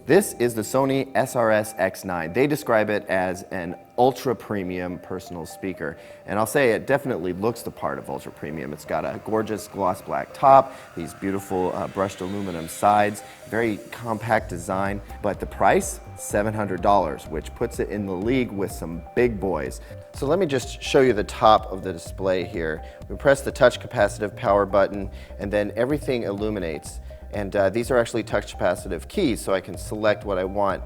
This is the Sony SRS-X9. They describe it as an ultra premium personal speaker. And I'll say it definitely looks the part of ultra premium. It's got a gorgeous gloss black top, these beautiful brushed aluminum sides, very compact design, but the price, $700, which puts it in the league with some big boys. So let me just show you the top of the display here. We press the touch capacitive power button and then everything illuminates. And these are actually touch capacitive keys, so I can select what I want.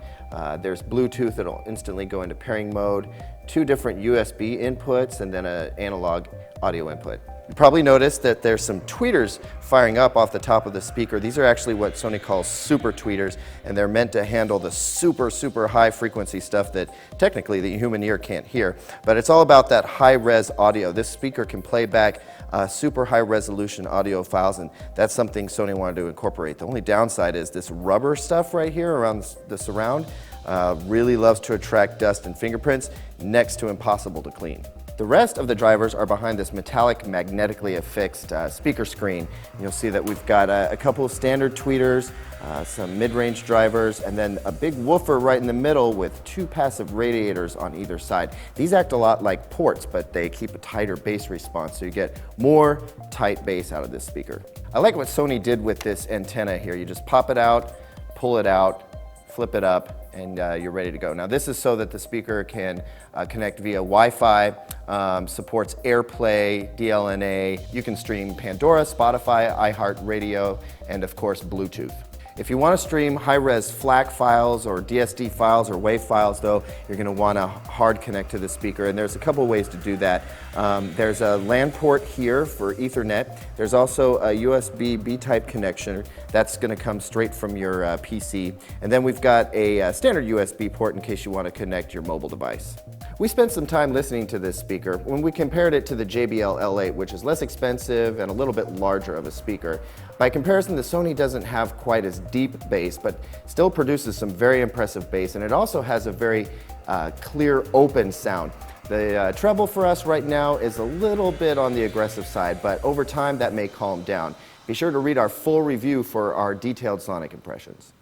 There's Bluetooth, it'll instantly go into pairing mode, 2 different USB inputs, and then an analog audio input. You probably noticed that there's some tweeters firing up off the top of the speaker. These are actually what Sony calls super tweeters, and they're meant to handle the super high frequency stuff that technically the human ear can't hear. But it's all about that high res audio. This speaker can play back super high resolution audio files, and that's something Sony wanted to incorporate. The only downside is this rubber stuff right here around the surround really loves to attract dust and fingerprints, next to impossible to clean. The rest of the drivers are behind this metallic magnetically affixed speaker screen. You'll see that we've got a couple of standard tweeters, some mid-range drivers, and then a big woofer right in the middle with 2 passive radiators on either side. These act a lot like ports, but they keep a tighter bass response, so you get more tight bass out of this speaker. I like what Sony did with this antenna here. You just pop it out, pull it out, flip it up, and you're ready to go. Now this is so that the speaker can connect via Wi-Fi, supports Airplay, DLNA. You can stream Pandora, Spotify, iHeartRadio, and of course Bluetooth. If you want to stream high-res FLAC files or DSD files or WAV files, though, you're going to want to hard connect to the speaker, and there's a couple ways to do that. There's a LAN port here for Ethernet. There's also a USB B-type connection that's going to come straight from your PC, and then we've got a standard USB port in case you want to connect your mobile device. We spent some time listening to this speaker when we compared it to the JBL L8, which is less expensive and a little bit larger of a speaker. By comparison, the Sony doesn't have quite as deep bass, but still produces some very impressive bass, and it also has a very clear, open sound. The treble for us right now is a little bit on the aggressive side, but over time that may calm down. Be sure to read our full review for our detailed sonic impressions.